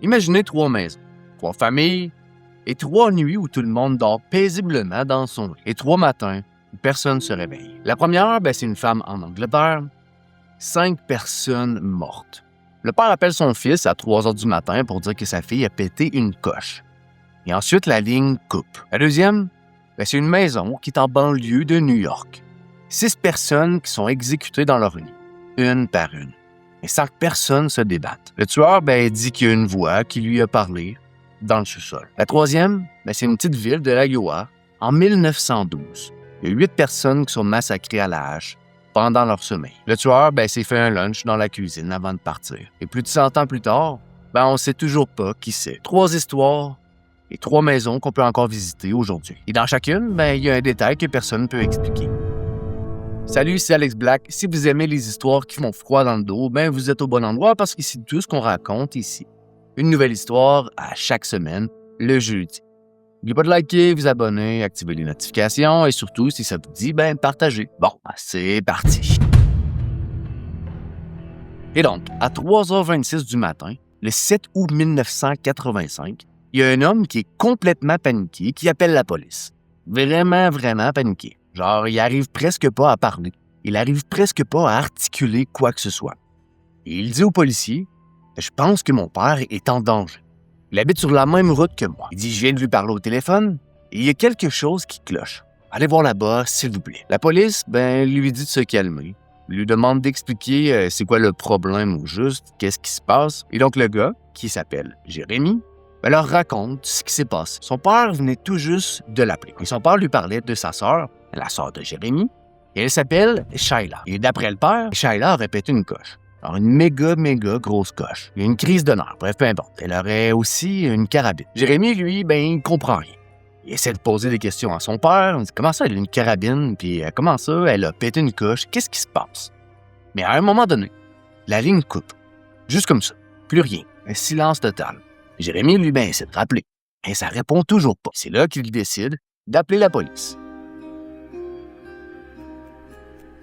Imaginez 3 maisons, 3 familles et 3 nuits où tout le monde dort paisiblement dans son lit. Et 3 matins où personne ne se réveille. La première, c'est une femme en Angleterre. 5 personnes mortes. Le père appelle son fils à 3 heures du matin pour dire que sa fille a pété une coche. Et ensuite, la ligne coupe. La deuxième, c'est une maison qui est en banlieue de New York. 6 personnes qui sont exécutées dans leur lit, une par une. Et 5 personnes se débattent. Le tueur, dit qu'il y a une voix qui lui a parlé dans le sous-sol. La troisième, c'est une petite ville de l'Iowa. En 1912, il y a 8 personnes qui sont massacrées à la hache pendant leur sommeil. Le tueur, s'est fait un lunch dans la cuisine avant de partir. Et plus de 100 ans plus tard, on ne sait toujours pas qui c'est. 3 histoires et 3 maisons qu'on peut encore visiter aujourd'hui. Et dans chacune, il y a un détail que personne ne peut expliquer. Salut, c'est Alex Black. Si vous aimez les histoires qui font froid dans le dos, vous êtes au bon endroit parce que c'est tout ce qu'on raconte ici. Une nouvelle histoire à chaque semaine, le jeudi. N'oubliez pas de liker, vous abonner, activer les notifications et surtout, si ça vous dit, partagez. Bon, c'est parti. Et donc, à 3h26 du matin, le 7 août 1985, il y a un homme qui est complètement paniqué qui appelle la police. Vraiment, vraiment paniqué. Genre, il arrive presque pas à parler. Il arrive presque pas à articuler quoi que ce soit. Et il dit au policier, « Je pense que mon père est en danger. Il habite sur la même route que moi. » Il dit, « Je viens de lui parler au téléphone et il y a quelque chose qui cloche. Allez voir là-bas, s'il vous plaît. » La police, lui dit de se calmer. Il lui demande d'expliquer c'est quoi le problème au juste, qu'est-ce qui se passe. Et donc le gars, qui s'appelle Jérémy, leur raconte ce qui s'est passé. Son père venait tout juste de l'appeler. Et son père lui parlait de sa sœur, la sœur de Jérémy, et elle s'appelle Shayla. Et d'après le père, Shayla aurait pété une coche. Alors, une méga grosse coche. Il y a une crise de nerfs, bref, peu importe. Elle aurait aussi une carabine. Jérémy, lui, il comprend rien. Il essaie de poser des questions à son père. Il dit, comment ça, elle a une carabine? Puis comment ça, elle a pété une coche? Qu'est-ce qui se passe? Mais à un moment donné, la ligne coupe. Juste comme ça. Plus rien. Un silence total. Jérémy, lui, essaie de rappeler. Et ça répond toujours pas. C'est là qu'il décide d'appeler la police.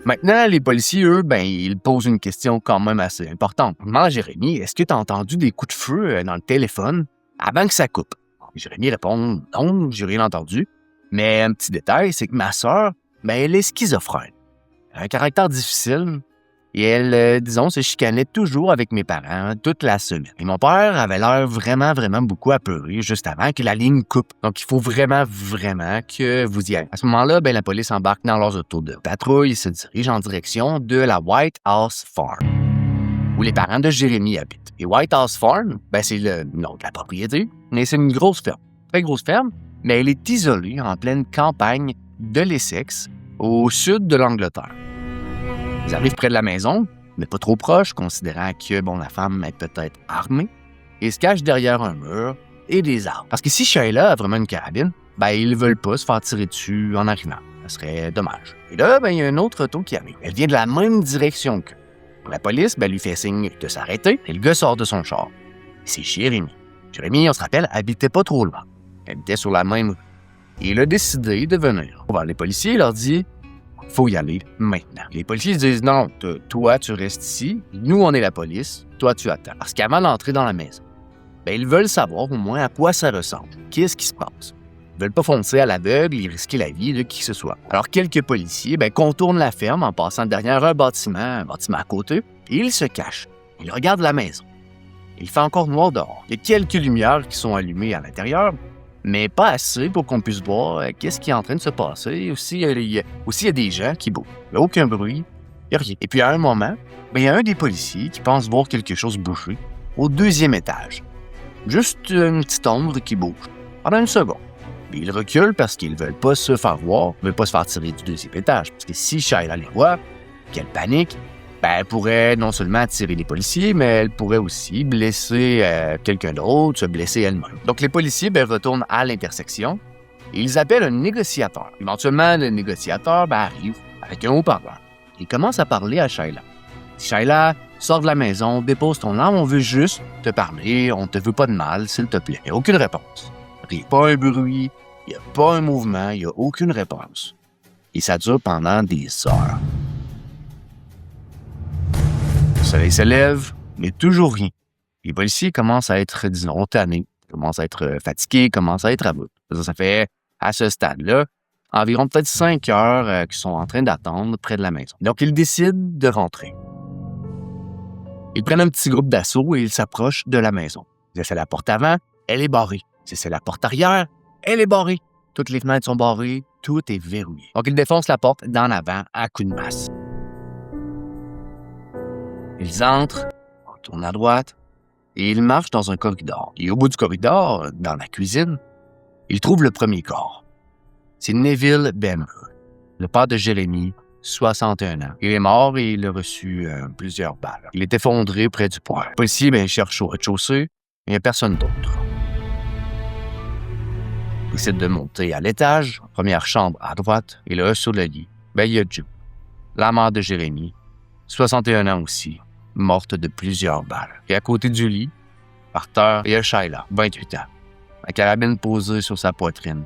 Maintenant, les policiers, eux, ils posent une question quand même assez importante. Maman, Jérémy, est-ce que tu as entendu des coups de feu dans le téléphone avant que ça coupe? Jérémy répond, non, j'ai rien entendu. Mais un petit détail, c'est que ma sœur, elle est schizophrène. Elle a un caractère difficile et elle, disons, se chicanait toujours avec mes parents toute la semaine. Et mon père avait l'air vraiment beaucoup apeuré juste avant que la ligne coupe. Donc, il faut vraiment que vous y allez. À ce moment-là, la police embarque dans leurs autos de patrouille et se dirige en direction de la White House Farm, où les parents de Jérémy habitent. Et White House Farm, c'est le nom de la propriété, mais c'est une grosse ferme. Très grosse ferme, mais elle est isolée en pleine campagne de l'Essex, au sud de l'Angleterre. Ils arrivent près de la maison, mais pas trop proche, considérant que, la femme est peut-être armée, et se cache derrière un mur et des arbres. Parce que si Shayla a vraiment une carabine, ils ne veulent pas se faire tirer dessus en arrivant. Ça serait dommage. Et là, il y a une autre auto qui arrive. Elle vient de la même direction qu'eux. La police, lui fait signe de s'arrêter, et le gars sort de son char. C'est Jérémy. Jérémy, on se rappelle, habitait pas trop loin. Elle était sur la même rue. Et il a décidé de venir. Les policiers, il leur dit, faut y aller maintenant. Les policiers disent, non, toi, tu restes ici. Nous, on est la police. Toi, tu attends. Parce qu'avant d'entrer dans la maison, ils veulent savoir au moins à quoi ça ressemble. Qu'est-ce qui se passe? Ils veulent pas foncer à l'aveugle et risquer la vie de qui que ce soit. Alors, quelques policiers contournent la ferme en passant derrière un bâtiment à côté, et ils se cachent. Ils regardent la maison. Il fait encore noir dehors. Il y a quelques lumières qui sont allumées à l'intérieur, mais pas assez pour qu'on puisse voir qu'est-ce qui est en train de se passer. Aussi, il y a des gens qui bougent. Il n'y a aucun bruit, il n'y a rien. Et puis, à un moment, il y a un des policiers qui pense voir quelque chose bouger au 2e étage. Juste une petite ombre qui bouge pendant une seconde. Puis ils reculent parce qu'ils ne veulent pas se faire voir, ils ne veulent pas se faire tirer du 2e étage. Parce que si Shayla les voit, qu'elle panique, elle pourrait non seulement tirer les policiers, mais elle pourrait aussi blesser quelqu'un d'autre, se blesser elle-même. Donc les policiers retournent à l'intersection et ils appellent un négociateur. Éventuellement, le négociateur arrive avec un haut-parleur. Il commence à parler à Shayla. Shayla, sors de la maison, dépose ton arme, on veut juste te parler, on te veut pas de mal, s'il te plaît. Il n'y a aucune réponse. Il n'y a pas un bruit, il n'y a pas un mouvement, il n'y a aucune réponse. Et ça dure pendant des heures. Le soleil se lève, mais toujours rien. Les policiers commencent à être, disons, tannés, commencent à être fatigués, commencent à être à bout. Ça fait, à ce stade-là, environ peut-être 5 heures qu'ils sont en train d'attendre près de la maison. Donc, ils décident de rentrer. Ils prennent un petit groupe d'assaut et ils s'approchent de la maison. Ils essaient la porte avant, elle est barrée. Ils essaient la porte arrière, elle est barrée. Toutes les fenêtres sont barrées, tout est verrouillé. Donc, ils défoncent la porte d'en avant à coups de masse. Ils entrent, retournent à droite, et ils marchent dans un corridor. Et au bout du corridor, dans la cuisine, ils trouvent le premier corps. C'est Neville Benner, le père de Jérémy, 61 ans. Il est mort et il a reçu plusieurs balles. Il est effondré près du poêle. Les policiers cherchent au rez-de-chaussée, mais il n'y a personne d'autre. Ils décident de monter à l'étage, première chambre à droite, et là, sur le lit, il y a Joe, la mère de Jérémy, 61 ans aussi, morte de plusieurs balles. Et à côté du lit, par terre, il y a Sheila, 28 ans, la carabine posée sur sa poitrine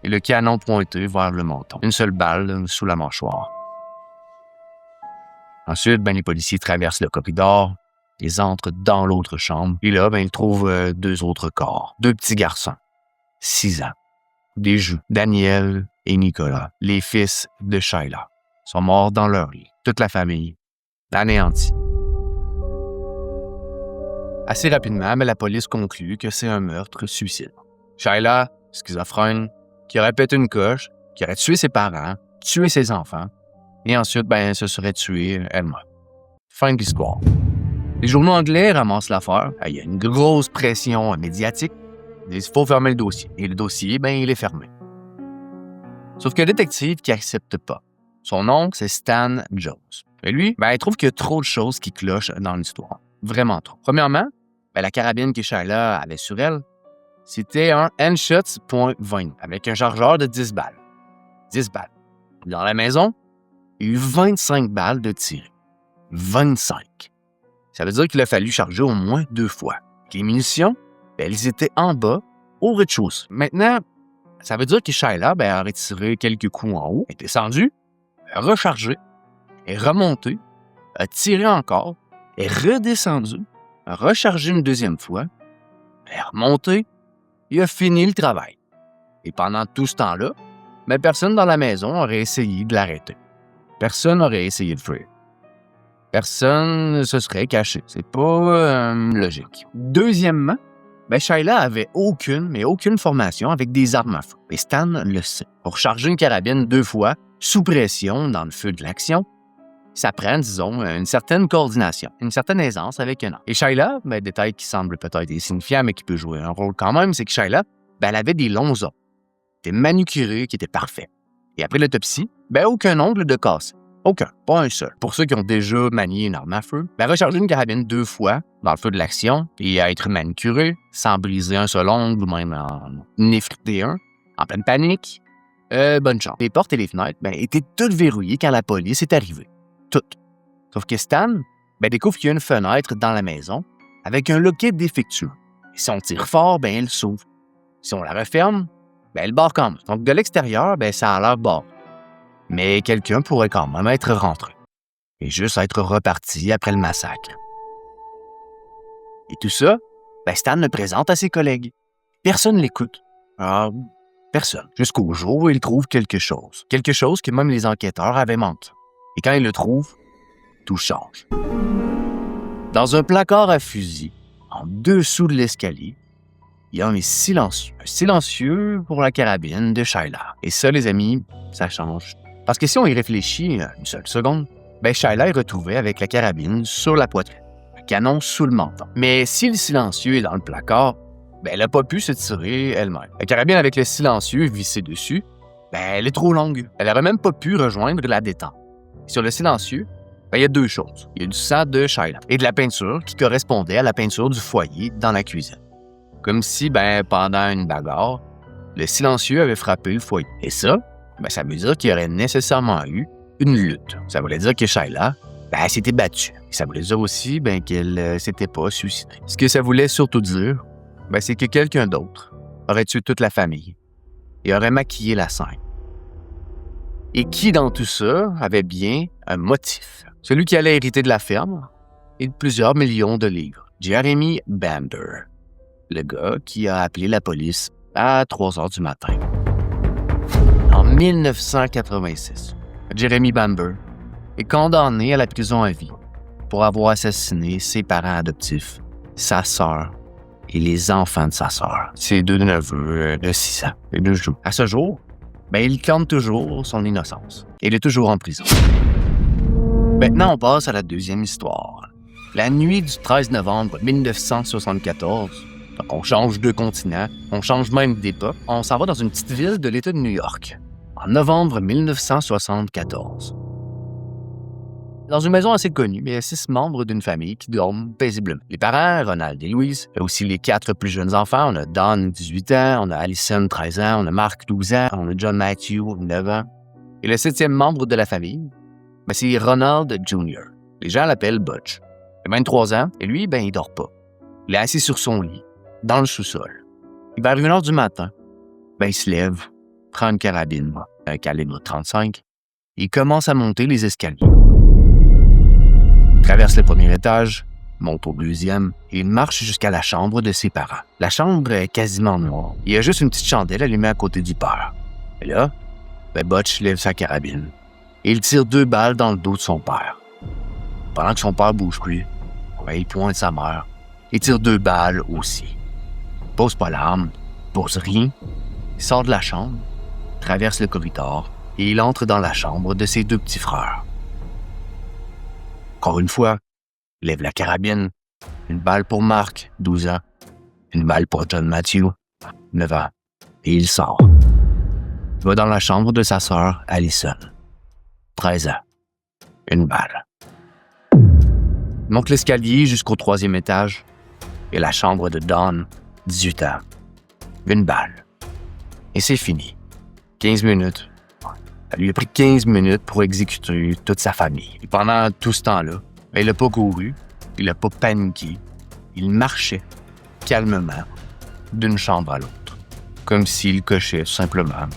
et le canon pointé vers le menton. Une seule balle sous la mâchoire. Ensuite, les policiers traversent le corridor, ils entrent dans l'autre chambre et là, ils trouvent 2 autres corps. 2 petits garçons, 6 ans, des jeux, Daniel et Nicolas, les fils de Sheila, sont morts dans leur lit. Toute la famille, anéantie. Assez rapidement, la police conclut que c'est un meurtre-suicide. Sheila, schizophrène, qui aurait pété une coche, qui aurait tué ses parents, tué ses enfants, et ensuite, se serait tuée elle-même. Fin de l'histoire. Les journaux anglais ramassent l'affaire. Il y a une grosse pression médiatique. Il faut fermer le dossier. Et le dossier, il est fermé. Sauf qu'il y a un détective qui n'accepte pas. Son nom, c'est Stan Jones. Et lui, il trouve qu'il y a trop de choses qui clochent dans l'histoire. Vraiment trop. Premièrement, la carabine que Sheila avait sur elle, c'était un Henschütz .20 avec un chargeur de 10 balles. 10 balles. Dans la maison, il y a eu 25 balles de tirées. 25. Ça veut dire qu'il a fallu charger au moins 2 fois. Les munitions, elles étaient en bas, au rez-de-chaussée. Maintenant, ça veut dire que Sheila a retiré quelques coups en haut, est descendue, a rechargé, est remontée, a tiré encore, est redescendue, a rechargé une deuxième fois, est remontée, et a fini le travail. Et pendant tout ce temps-là, personne dans la maison aurait essayé de l'arrêter. Personne n'aurait essayé de fuir. Personne ne se serait caché. C'est pas logique. Deuxièmement, Sheila avait aucune formation avec des armes à feu. Et Stan le sait. Pour charger une carabine 2 fois, sous pression, dans le feu de l'action, ça prend, disons, une certaine coordination, une certaine aisance avec un arme. Et Sheila, détail qui semble peut-être insignifiant, mais qui peut jouer un rôle quand même, c'est que Sheila, elle avait des longs os, qui étaient manucurés, qui étaient parfaits. Et après l'autopsie, aucun ongle de cassé. Aucun, pas un seul. Pour ceux qui ont déjà manié une arme à feu, recharger une carabine 2 fois dans le feu de l'action et à être manucuré, sans briser un seul ongle ou même en effriter un, en pleine panique, bonne chance. Les portes et les fenêtres étaient toutes verrouillées quand la police est arrivée. Toutes. Sauf que Stan découvre qu'il y a une fenêtre dans la maison avec un loquet défectueux. Et si on tire fort, elle s'ouvre. Si on la referme, elle barre quand même. Donc de l'extérieur, ça a l'air barré. Mais quelqu'un pourrait quand même être rentré et juste être reparti après le massacre. Et tout ça, Stan le présente à ses collègues. Personne ne l'écoute. Personne. Jusqu'au jour où il trouve quelque chose. Quelque chose que même les enquêteurs avaient manqué. Et quand il le trouve, tout change. Dans un placard à fusil, en dessous de l'escalier, il y a un silencieux. Un silencieux pour la carabine de Sheila. Et ça, les amis, ça change. Parce que si on y réfléchit une seule seconde, Sheila est retrouvée avec la carabine sur la poitrine, le canon sous le menton. Mais si le silencieux est dans le placard, elle n'a pas pu se tirer elle-même. La carabine avec le silencieux vissé dessus, elle est trop longue. Elle n'aurait même pas pu rejoindre la détente. Sur le silencieux, il y a 2 choses. Il y a du sang de Sheila et de la peinture qui correspondait à la peinture du foyer dans la cuisine. Comme si, pendant une bagarre, le silencieux avait frappé le foyer. Et ça, ça veut dire qu'il y aurait nécessairement eu une lutte. Ça voulait dire que Sheila, elle s'était battue. Et ça voulait dire aussi qu'elle s'était pas suicidée. Ce que ça voulait surtout dire, c'est que quelqu'un d'autre aurait tué toute la famille et aurait maquillé la scène. Et qui dans tout ça avait bien un motif? Celui qui allait hériter de la ferme et de plusieurs millions de livres. Jeremy Bamber, le gars qui a appelé la police à 3 heures du matin. En 1986, Jeremy Bamber est condamné à la prison à vie pour avoir assassiné ses parents adoptifs, sa sœur et les enfants de sa sœur, ses 2 neveux de 6 ans et 2 jours. À ce jour, il clame toujours son innocence. Il est toujours en prison. Maintenant, on passe à la deuxième histoire. La nuit du 13 novembre 1974, donc on change de continent, on change même d'époque, on s'en va dans une petite ville de l'État de New York, en novembre 1974. Dans une maison assez connue, il y a 6 membres d'une famille qui dorment paisiblement. Les parents, Ronald et Louise, il y a aussi les 4 plus jeunes enfants. On a Don, 18 ans, on a Allison, 13 ans, on a Mark, 12 ans, on a John Matthew, 9 ans. Et le 7e membre de la famille, c'est Ronald Jr. Les gens l'appellent Butch. Il a 23 ans, et lui, il dort pas. Il est assis sur son lit, dans le sous-sol. Et vers 1h du matin, il se lève, prend une carabine, un calibre 35, et il commence à monter les escaliers. Il traverse le premier étage, monte au 2e, et il marche jusqu'à la chambre de ses parents. La chambre est quasiment noire. Il y a juste une petite chandelle allumée à côté du père. Et là, Butch lève sa carabine, et il tire 2 balles dans le dos de son père. Pendant que son père bouge plus, il pointe sa mère et tire 2 balles aussi. Il pose pas l'arme, pose rien. Il sort de la chambre, traverse le corridor et il entre dans la chambre de ses 2 petits frères. Encore une fois, il lève la carabine. Une balle pour Mark, 12 ans. Une balle pour John Matthew, 9 ans. Et il sort. Il va dans la chambre de sa sœur, Allison, 13 ans. Une balle. Il monte l'escalier jusqu'au 3e étage et la chambre de Don, 18 ans. Une balle. Et c'est fini. 15 minutes. Ça lui a pris 15 minutes pour exécuter toute sa famille. Et pendant tout ce temps-là, il n'a pas couru, il n'a pas paniqué. Il marchait calmement d'une chambre à l'autre, comme s'il cochait simplement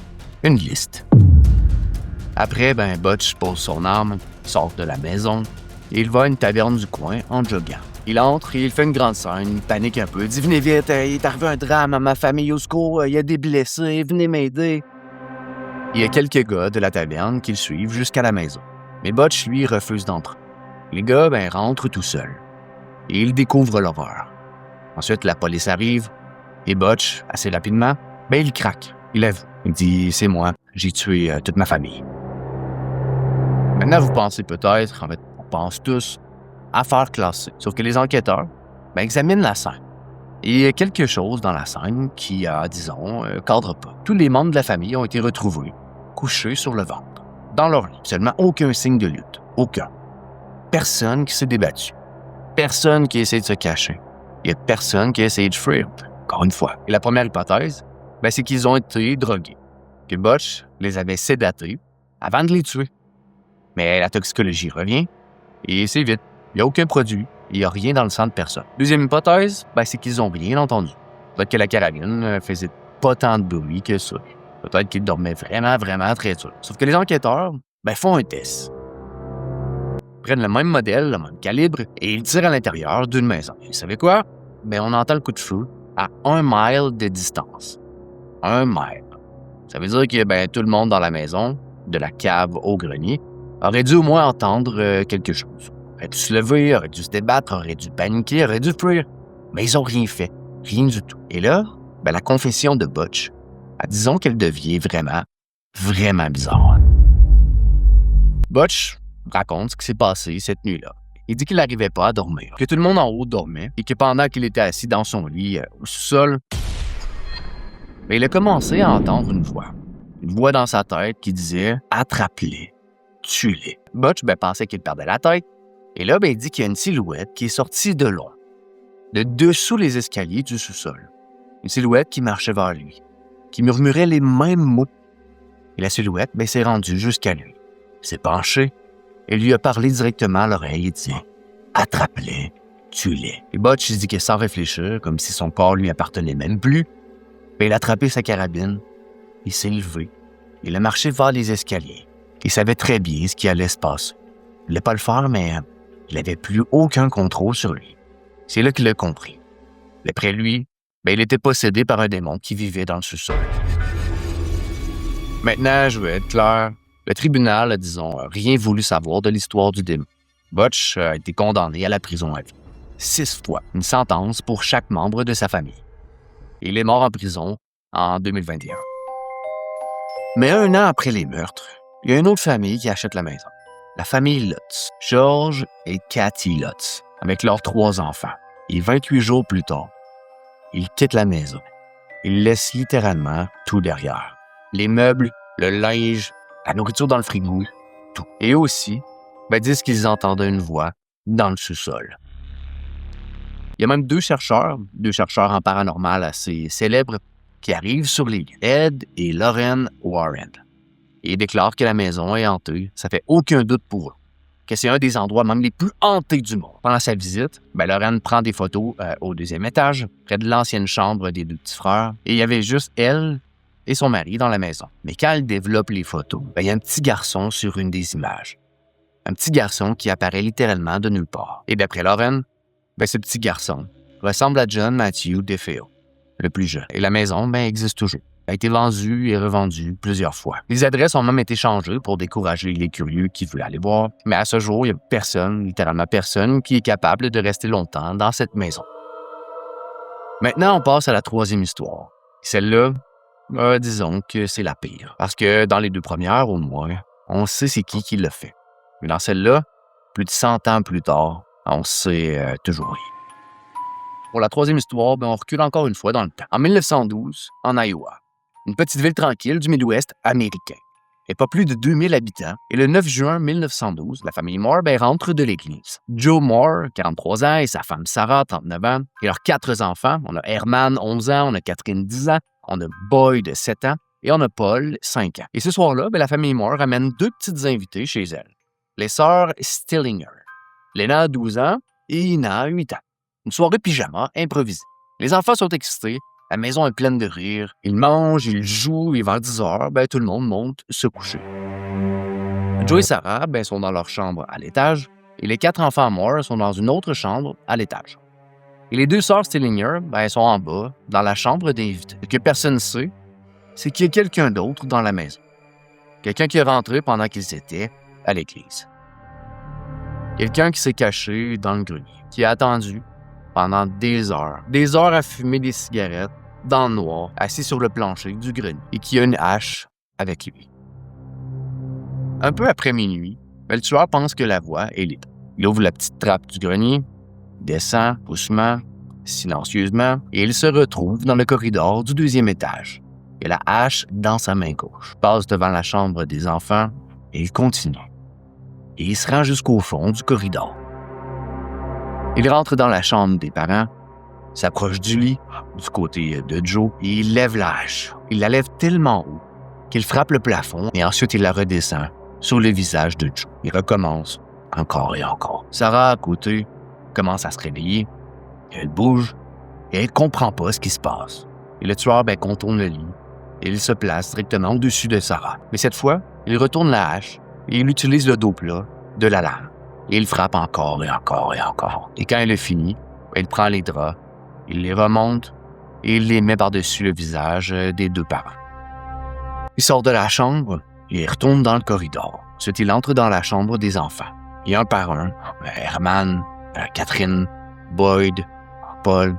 une liste. Après, Butch pose son arme, sort de la maison, et il va à une taverne du coin en joguant. Il entre et il fait une grande scène, il panique un peu. Il dit « Venez vite, il est arrivé un drame à ma famille, au secours, il y a des blessés, venez m'aider. » Il y a quelques gars de la taverne qui le suivent jusqu'à la maison. Mais Butch, lui, refuse d'entrer. Les gars, rentrent tout seuls. Et ils découvrent l'horreur. Ensuite, la police arrive, et Butch, assez rapidement, il craque. Il avoue. Il dit « C'est moi, j'ai tué toute ma famille. » Maintenant, vous pensez peut-être, en fait, on pense tous, affaire classée. Sauf que les enquêteurs, examinent la scène. Et il y a quelque chose dans la scène qui, disons, cadre pas. Tous les membres de la famille ont été retrouvés, couchés sur le ventre, dans leur lit. Seulement aucun signe de lutte. Aucun. Personne qui s'est débattu. Personne qui a essayé de se cacher. Il y a personne qui a essayé de fuir. Encore une fois. Et la première hypothèse, c'est qu'ils ont été drogués. Que Butch les avait sédatés avant de les tuer. Mais la toxicologie revient, et c'est vite. Il n'y a aucun produit, il n'y a rien dans le sang de personne. Deuxième hypothèse, c'est qu'ils n'ont rien entendu. Peut-être que la carabine faisait pas tant de bruit que ça. Peut-être qu'ils dormaient vraiment, vraiment très dur. Sauf que les enquêteurs, font un test. Ils prennent le même modèle, le même calibre, et ils tirent à l'intérieur d'une maison. Et vous savez quoi? On entend le coup de feu à 1 mile de distance. 1 mile. Ça veut dire que tout le monde dans la maison, de la cave au grenier, aurait dû au moins entendre quelque chose. Aurait dû se lever, aurait dû se débattre, aurait dû paniquer, aurait dû fuir. Mais ils n'ont rien fait. Rien du tout. Et là, la confession de Butch, disons qu'elle devient vraiment, vraiment bizarre. Butch raconte ce qui s'est passé cette nuit-là. Il dit qu'il n'arrivait pas à dormir, que tout le monde en haut dormait et que pendant qu'il était assis dans son lit au sous-sol, il a commencé à entendre une voix dans sa tête qui disait « Attrape-les, tue-les ». Butch pensait qu'il perdait la tête. Et là, il dit qu'il y a une silhouette qui est sortie de loin, de dessous les escaliers du sous-sol. Une silhouette qui marchait vers lui, qui murmurait les mêmes mots. Et la silhouette s'est rendue jusqu'à lui. Il s'est penché et lui a parlé directement à l'oreille et dit « Attrape-les, tue-les ». Et Butch dit que sans réfléchir, comme si son corps lui appartenait même plus, il a attrapé sa carabine, il s'est levé, il a marché vers les escaliers. Il savait très bien ce qui allait se passer. Il ne voulait pas le faire, mais il n'avait plus aucun contrôle sur lui. Il C'est là qu'il a compris. D'après lui, il était possédé par un démon qui vivait dans le sous-sol. Maintenant, je veux être clair, le tribunal a, rien voulu savoir de l'histoire du démon. Butch a été condamné à la prison à vie. 6 fois, une sentence pour chaque membre de sa famille. Il est mort en prison en 2021. Mais 1 an après les meurtres, il y a une autre famille qui achète la maison. La famille Lutz, George et Kathy Lutz, avec leurs 3 enfants. Et 28 jours plus tard, ils quittent la maison. Ils laissent littéralement tout derrière. Les meubles, le linge, la nourriture dans le frigo, tout. Et aussi, disent qu'ils entendaient une voix dans le sous-sol. Il y a même 2 chercheurs en paranormal assez célèbres, qui arrivent sur les lieux, Ed et Lauren Warren. Et ils déclarent que la maison est hantée, ça fait aucun doute pour eux, que c'est un des endroits même les plus hantés du monde. Pendant sa visite, Lauren prend des photos au 2e étage, près de l'ancienne chambre des 2 petits frères, et il y avait juste elle et son mari dans la maison. Mais quand elle développe les photos, il y a un petit garçon sur une des images. Un petit garçon qui apparaît littéralement de nulle part. Et d'après Lauren, ce petit garçon ressemble à John Matthew DeFeo, le plus jeune. Et la maison, existe toujours. Elle a été vendue et revendue plusieurs fois. Les adresses ont même été changées pour décourager les curieux qui voulaient aller voir. Mais à ce jour, il n'y a personne, littéralement personne, qui est capable de rester longtemps dans cette maison. Maintenant, on passe à la 3e histoire. Celle-là, disons que c'est la pire. Parce que dans les 2 premières, au moins, on sait c'est qui l'a fait. Mais dans celle-là, plus de 100 ans plus tard, on sait toujours rien. Pour la 3e histoire, on recule encore une fois dans le temps. En 1912, en Iowa, une petite ville tranquille du Midwest américain. Et pas plus de 2000 habitants. Et le 9 juin 1912, la famille Moore rentre de l'église. Joe Moore, 43 ans, et sa femme Sarah, 39 ans, et leurs 4 enfants. On a Herman, 11 ans, on a Catherine, 10 ans, on a Boyd, 7 ans, et on a Paul, 5 ans. Et ce soir-là, la famille Moore amène 2 petites invitées chez elle. Les sœurs Stillinger. Lena a 12 ans et Ina a 8 ans. Une soirée pyjama improvisée. Les enfants sont excités, la maison est pleine de rire. Ils mangent, ils jouent, et vers 10 heures, tout le monde monte se coucher. Joe et Sarah sont dans leur chambre à l'étage et les 4 enfants Moore sont dans une autre chambre à l'étage. Et les 2 sœurs Stillinger sont en bas, dans la chambre d'invités. Ce que personne ne sait, c'est qu'il y a quelqu'un d'autre dans la maison. Quelqu'un qui est rentré pendant qu'ils étaient à l'église. Quelqu'un qui s'est caché dans le grenier, qui a attendu pendant des heures à fumer des cigarettes dans le noir, assis sur le plancher du grenier, et qui a une hache avec lui. Un peu après minuit, le tueur pense que la voix est libre. Il ouvre la petite trappe du grenier, descend doucement, silencieusement, et il se retrouve dans le corridor du 2e étage. Il a la hache dans sa main gauche, passe devant la chambre des enfants, et il continue. Et il se rend jusqu'au fond du corridor. Il rentre dans la chambre des parents, s'approche du lit, du côté de Joe, et il lève la hache. Il la lève tellement haut qu'il frappe le plafond et ensuite il la redescend sur le visage de Joe. Il recommence encore et encore. Sarah, à côté, commence à se réveiller. Elle bouge et elle ne comprend pas ce qui se passe. Et le tueur contourne le lit et il se place directement au-dessus de Sarah. Mais cette fois, il retourne la hache et il utilise le dos plat de la lame. Et il frappe encore et encore et encore. Et quand il a fini, il prend les draps, il les remonte et il les met par-dessus le visage des 2 parents. Il sort de la chambre et il retourne dans le corridor. Ensuite, il entre dans la chambre des enfants. Et un par un, Herman, Catherine, Boyd, Paul,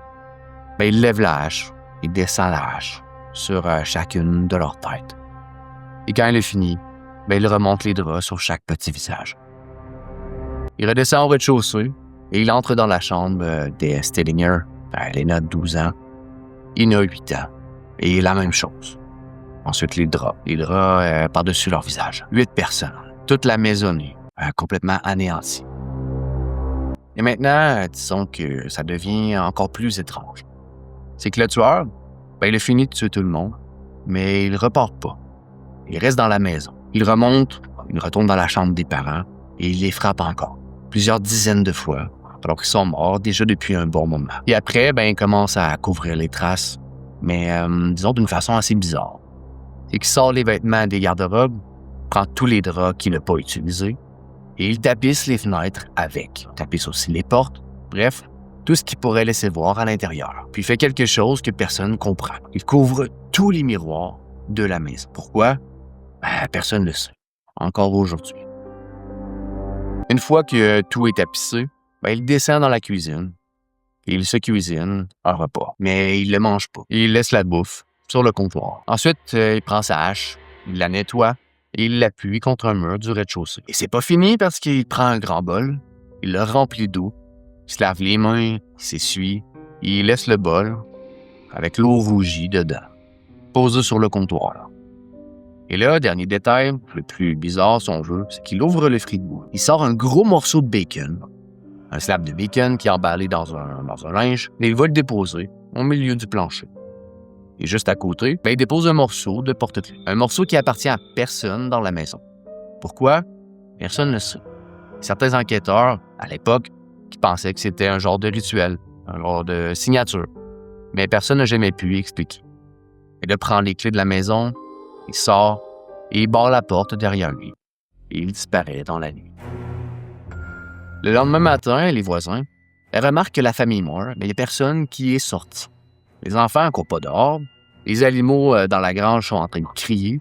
il lève la hache, il descend la hache sur chacune de leurs têtes. Et quand il a fini, il remonte les draps sur chaque petit visage. Il redescend au rez-de-chaussée et il entre dans la chambre des Stillinger. Lena a 12 ans, Ina a 8 ans, et la même chose. Ensuite, les draps par-dessus leur visage. 8 personnes, toute la maisonnée, complètement anéantie. Et maintenant, disons que ça devient encore plus étrange. C'est que le tueur, il a fini de tuer tout le monde, mais il repart pas. Il reste dans la maison. Il remonte, il retourne dans la chambre des parents, et il les frappe encore, plusieurs dizaines de fois, alors qu'ils sont morts déjà depuis un bon moment. Et après, il commence à couvrir les traces, mais disons d'une façon assez bizarre. C'est qu'il sort les vêtements des garde-robes, prend tous les draps qu'il n'a pas utilisés, et il tapisse les fenêtres avec. Il tapisse aussi les portes. Bref, tout ce qu'il pourrait laisser voir à l'intérieur. Puis il fait quelque chose que personne ne comprend. Il couvre tous les miroirs de la maison. Pourquoi? Personne ne le sait. Encore aujourd'hui. Une fois que tout est tapissé, il descend dans la cuisine. Et il se cuisine un repas. Mais il ne le mange pas. Il laisse la bouffe sur le comptoir. Ensuite, il prend sa hache, il la nettoie et il l'appuie contre un mur du rez-de-chaussée. Et c'est pas fini parce qu'il prend un grand bol, il le remplit d'eau, il se lave les mains, il s'essuie, et il laisse le bol avec l'eau rougie dedans, posé sur le comptoir. Et là, dernier détail, le plus bizarre de son jeu, c'est qu'il ouvre le frigo. Il sort un gros morceau de bacon, un slab de bacon qui est emballé dans un linge, et il va le déposer au milieu du plancher. Et juste à côté, il dépose un morceau de porte-clés. Un morceau qui appartient à personne dans la maison. Pourquoi? Personne ne le sait. Certains enquêteurs, à l'époque, qui pensaient que c'était un genre de rituel, un genre de signature. Mais personne n'a jamais pu expliquer. Et de prendre les clés de la maison, il sort et il barre la porte derrière lui. Et il disparaît dans la nuit. Le lendemain matin, les voisins remarquent que la famille Moore, il n'y a personne qui est sorti. Les enfants ne courent pas dehors. Les animaux dans la grange sont en train de crier.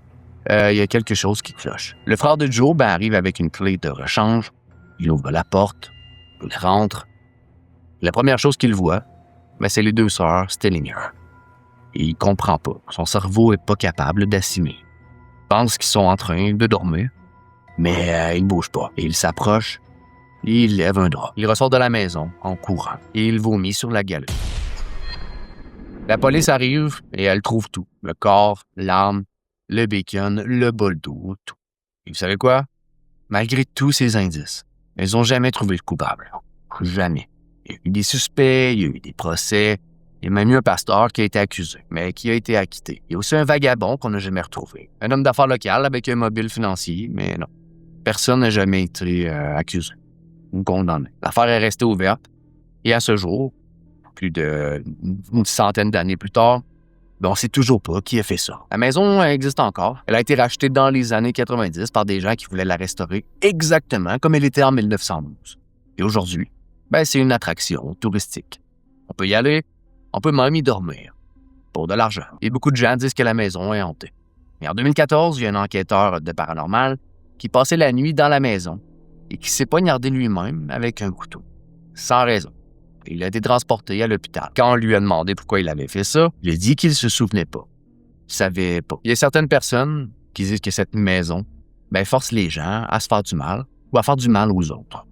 Il y a quelque chose qui cloche. Le frère de Joe arrive avec une clé de rechange. Il ouvre la porte. Il rentre. La première chose qu'il voit, c'est les deux sœurs Stellinger. Et il comprend pas. Son cerveau est pas capable d'assimiler. Il pense qu'ils sont en train de dormir, mais il ne bouge pas. Et il s'approche et il lève un drap. Il ressort de la maison en courant et il vomit sur la galerie. La police arrive et elle trouve tout. Le corps, l'arme, le bacon, le bol d'eau, tout. Et vous savez quoi? Malgré tous ces indices, ils n'ont jamais trouvé le coupable. Jamais. Il y a eu des suspects, il y a eu des procès, il y a même eu un pasteur qui a été accusé, mais qui a été acquitté. Il y a aussi un vagabond qu'on n'a jamais retrouvé. Un homme d'affaires local avec un mobile financier, mais non. Personne n'a jamais été accusé ou condamné. L'affaire est restée ouverte et à ce jour, plus d'une centaine d'années plus tard, on ne sait toujours pas qui a fait ça. La maison existe encore. Elle a été rachetée dans les années 90 par des gens qui voulaient la restaurer exactement comme elle était en 1912. Et aujourd'hui, c'est une attraction touristique. On peut y aller, on peut même y dormir. Pour de l'argent. Et beaucoup de gens disent que la maison est hantée. Et en 2014, il y a un enquêteur de paranormal qui passait la nuit dans la maison et qui s'est poignardé lui-même avec un couteau. Sans raison. Il a été transporté à l'hôpital. Quand on lui a demandé pourquoi il avait fait ça, il a dit qu'il ne se souvenait pas. Il savait pas. Il y a certaines personnes qui disent que cette maison force les gens à se faire du mal ou à faire du mal aux autres.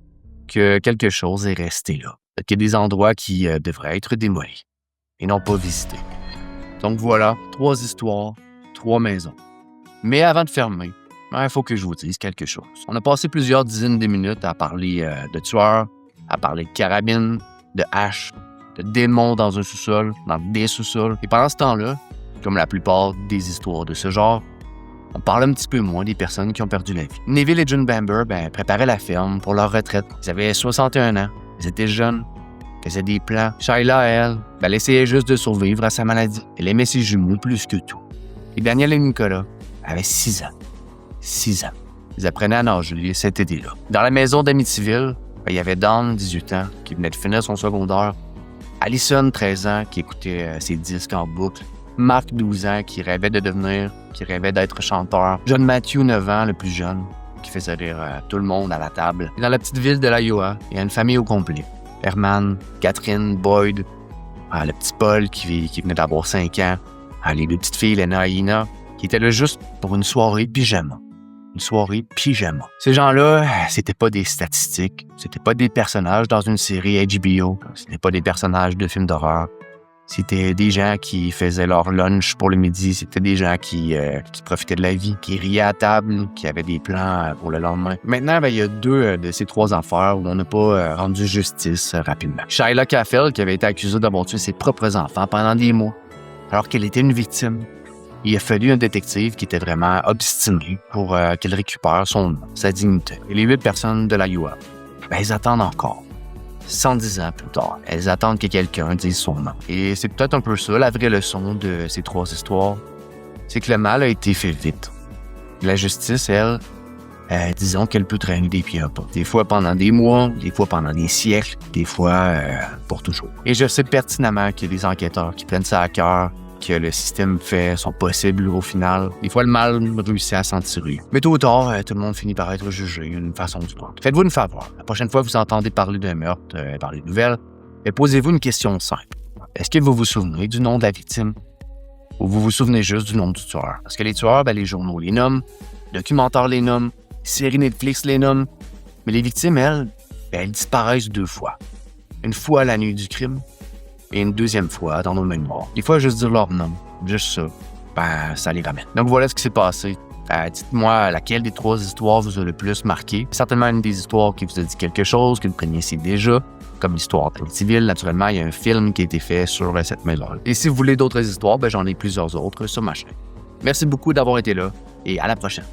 Que quelque chose est resté là. Qu'il y a des endroits qui devraient être démolis et non pas visités. Donc voilà, 3 histoires, 3 maisons. Mais avant de fermer, il faut que je vous dise quelque chose. On a passé plusieurs dizaines de minutes à parler de tueurs, à parler de carabines, de haches, de démons dans un sous-sol, dans des sous-sols. Et pendant ce temps-là, comme la plupart des histoires de ce genre, on parle un petit peu moins des personnes qui ont perdu la vie. Neville et June Bamber préparaient la ferme pour leur retraite. Ils avaient 61 ans, ils étaient jeunes, faisaient des plans. Shyla, elle essayait juste de survivre à sa maladie. Elle aimait ses jumeaux plus que tout. Et Daniel et Nicolas avaient 6 ans. 6 ans. Ils apprenaient à nager cet été-là. Dans la maison d'Amityville, il y avait Dan, 18 ans, qui venait de finir son secondaire. Allison, 13 ans, qui écoutait ses disques en boucle. Marc, 12 ans, qui rêvait d'être chanteur. John Matthew, 9 ans, le plus jeune, qui faisait rire tout le monde à la table. Et dans la petite ville de l'Iowa, il y a une famille au complet. Herman, Catherine, Boyd, le petit Paul qui venait d'avoir 5 ans, les 2 petites filles, Lena et Ina, qui étaient là juste pour une soirée pyjama. Une soirée pyjama. Ces gens-là, c'était pas des statistiques, c'était pas des personnages dans une série HBO, c'était pas des personnages de films d'horreur. C'était des gens qui faisaient leur lunch pour le midi, c'était des gens qui profitaient de la vie, qui riaient à table, qui avaient des plans pour le lendemain. Maintenant, il y a 2 de ces 3 affaires où on n'a pas rendu justice rapidement. Shyla Caffell, qui avait été accusée d'avoir tué ses propres enfants pendant des mois, alors qu'elle était une victime. Il a fallu un détective qui était vraiment obstiné pour qu'elle récupère son nom, sa dignité. Et les 8 personnes de l'Iowa, elles attendent encore. 110 ans plus tard, elles attendent que quelqu'un dise son nom. Et c'est peut-être un peu ça, la vraie leçon de ces 3 histoires. C'est que le mal a été fait vite. La justice, elle disons qu'elle peut traîner des pieds à pas. Des fois pendant des mois, des fois pendant des siècles, des fois pour toujours. Et je sais pertinemment qu'il y a des enquêteurs qui prennent ça à cœur, que le système fait son possible au final. Des fois, le mal réussit à s'en tirer. Mais tôt ou tard, tout le monde finit par être jugé d'une façon ou d'une autre. Faites-vous une faveur. La prochaine fois que vous entendez parler d'un meurtre, par les nouvelles, posez-vous une question simple. Est-ce que vous vous souvenez du nom de la victime? Ou vous vous souvenez juste du nom du tueur? Parce que les tueurs, les journaux les nomment, les documentaires les nomment, les séries Netflix les nomment, mais les victimes, elles disparaissent 2 fois. Une fois la nuit du crime, et une deuxième fois dans nos mémoires. Des fois, juste dire leur nom, juste ça, ça les ramène. Donc voilà ce qui s'est passé. Dites-moi laquelle des 3 histoires vous a le plus marqué. Certainement une des histoires qui vous a dit quelque chose, que vous connaissiez déjà, comme l'histoire de civile. Naturellement, il y a un film qui a été fait sur cette maison-là. Et si vous voulez d'autres histoires, j'en ai plusieurs autres sur ma chaîne. Merci beaucoup d'avoir été là et à la prochaine.